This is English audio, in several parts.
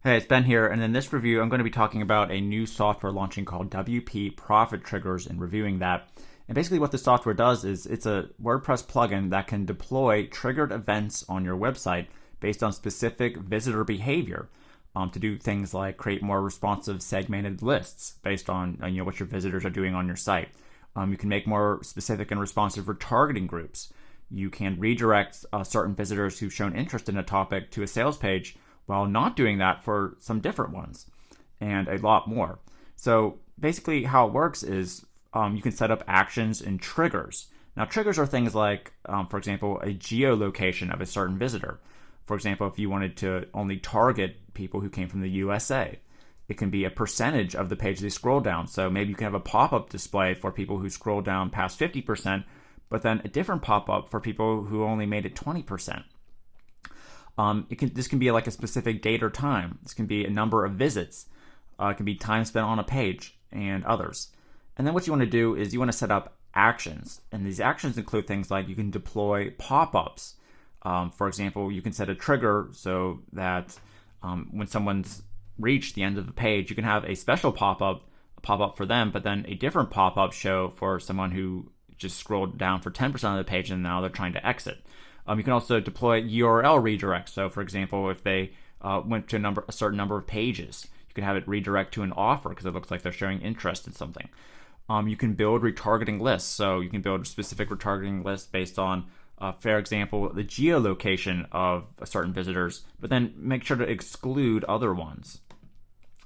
Hey, it's Ben here, and in this review, I'm going to be talking about a new software launching called WpProfitTriggers and reviewing that. And basically, what the software does is it's a WordPress plugin that can deploy triggered events on your website based on specific visitor behavior to do things like create more responsive segmented lists based on what your visitors are doing on your site. You can make more specific and responsive retargeting groups. You can redirect certain visitors who've shown interest in a topic to a sales page while not doing that for some different ones, and a lot more. So basically, how it works is you can set up actions and triggers. Now, triggers are things like, for example, a geolocation of a certain visitor. For example, if you wanted to only target people who came from the USA, it can be a percentage of the page they scroll down. So maybe you can have a pop-up display for people who scroll down past 50%, but then a different pop-up for people who only made it 20%. This can be like a specific date or time. This can be a number of visits. It can be time spent on a page and others. And then what you want to do is you want to set up actions. And these actions include things like you can deploy pop-ups. For example, you can set a trigger so that when someone's reached the end of the page, you can have a special pop-up for them, but then a different pop-up show for someone who just scrolled down for 10% of the page and now they're trying to exit. You can also deploy URL redirects. So, for example, if they went to a certain number of pages, you can have it redirect to an offer because it looks like they're showing interest in something. You can build retargeting lists. So you can build specific retargeting lists based on, for example, the geolocation of certain visitors, but then make sure to exclude other ones.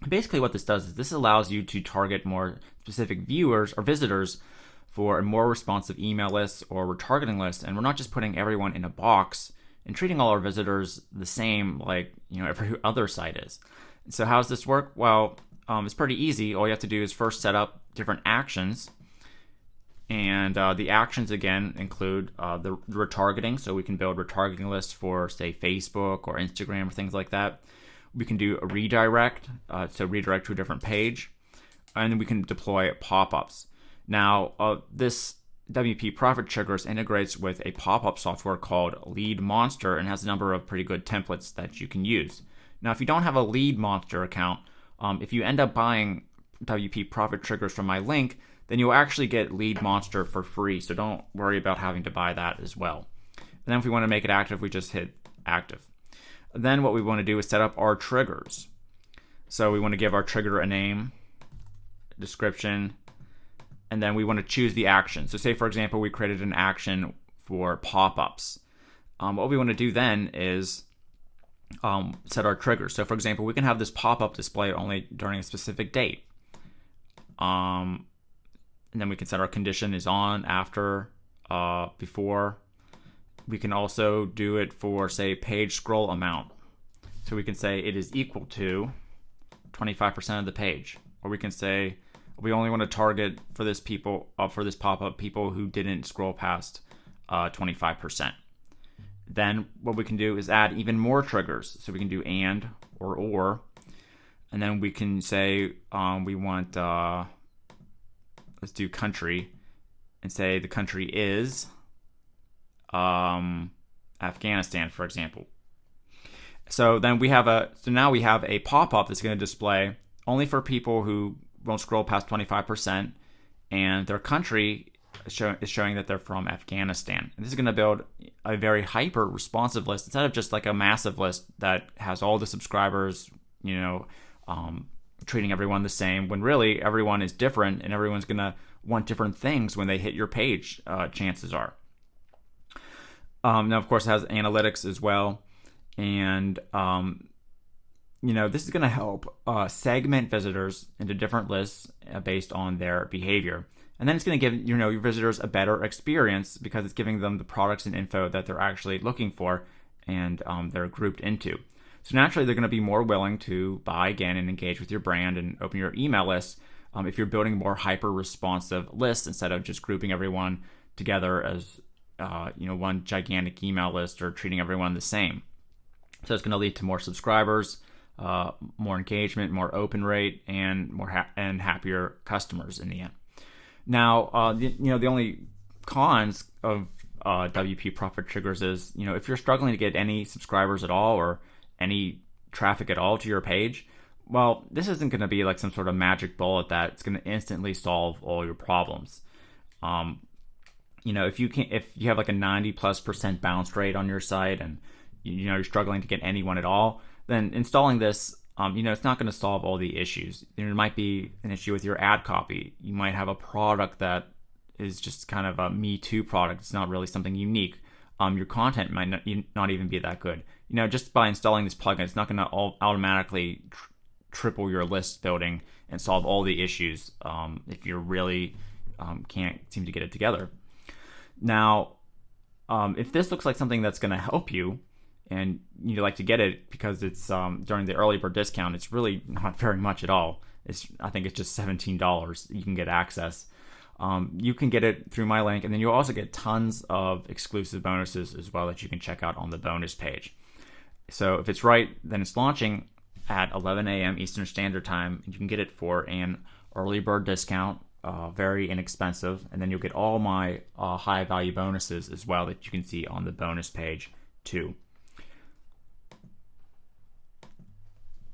Basically, what this does is this allows you to target more specific viewers or visitors for a more responsive email list or retargeting list, and we're not just putting everyone in a box and treating all our visitors the same like every other site is. So how does this work? Well, it's pretty easy. All you have to do is first set up different actions, and the actions again include the retargeting. So we can build retargeting lists for, say, Facebook or Instagram or things like that. We can do a redirect, so redirect to a different page, and then we can deploy pop-ups. Now, this WpProfitTriggers integrates with a pop-up software called Lead Monster and has a number of pretty good templates that you can use. Now, if you don't have a Lead Monster account, if you end up buying WpProfitTriggers from my link, then you'll actually get Lead Monster for free, so don't worry about having to buy that as well. And then if we want to make it active, we just hit active. Then what we want to do is set up our triggers. So we want to give our trigger a name, description, and then we want to choose the action. So say, for example, we created an action for pop-ups. What we want to do then is set our triggers. So for example, we can have this pop-up display only during a specific date. And then we can set our condition is on, after, before. We can also do it for, say, page scroll amount. So we can say it is equal to 25% of the page. Or we can say we only want to target for this pop-up people who didn't scroll past 25%. Then what we can do is add even more triggers. So we can do and or, and then we can say we want let's do country and say the country is Afghanistan, for example. So then now we have a pop-up that's going to display only for people who won't scroll past 25%, and their country is showing that they're from Afghanistan. And this is going to build a very hyper responsive list instead of just like a massive list that has all the subscribers, treating everyone the same, when really everyone is different and everyone's going to want different things when they hit your page, chances are. Now, of course, it has analytics as well, and this is going to help segment visitors into different lists based on their behavior. And then it's going to give your visitors a better experience because it's giving them the products and info that they're actually looking for and they're grouped into. So naturally, they're going to be more willing to buy again and engage with your brand and open your email list if you're building more hyper-responsive lists instead of just grouping everyone together as one gigantic email list or treating everyone the same. So it's going to lead to more subscribers, more engagement, more open rate, and and happier customers in the end. Now, the only cons of WpProfitTriggers is, if you're struggling to get any subscribers at all or any traffic at all to your page, well, this isn't going to be like some sort of magic bullet that's going to instantly solve all your problems. If you have like a 90+% bounce rate on your site, and you're struggling to get anyone at all, then installing this, it's not going to solve all the issues. There might be an issue with your ad copy. You might have a product that is just kind of a Me Too product. It's not really something unique. Your content might not even be that good. Just by installing this plugin, it's not going to automatically triple your list building and solve all the issues if you really can't seem to get it together. Now, if this looks like something that's going to help you, and you'd like to get it because it's during the early bird discount, it's really not very much at all. I think it's just $17 you can get access. You can get it through my link, and then you'll also get tons of exclusive bonuses as well that you can check out on the bonus page. So if it's right, then it's launching at 11 a.m. Eastern Standard Time, and you can get it for an early bird discount, very inexpensive, and then you'll get all my high value bonuses as well that you can see on the bonus page too.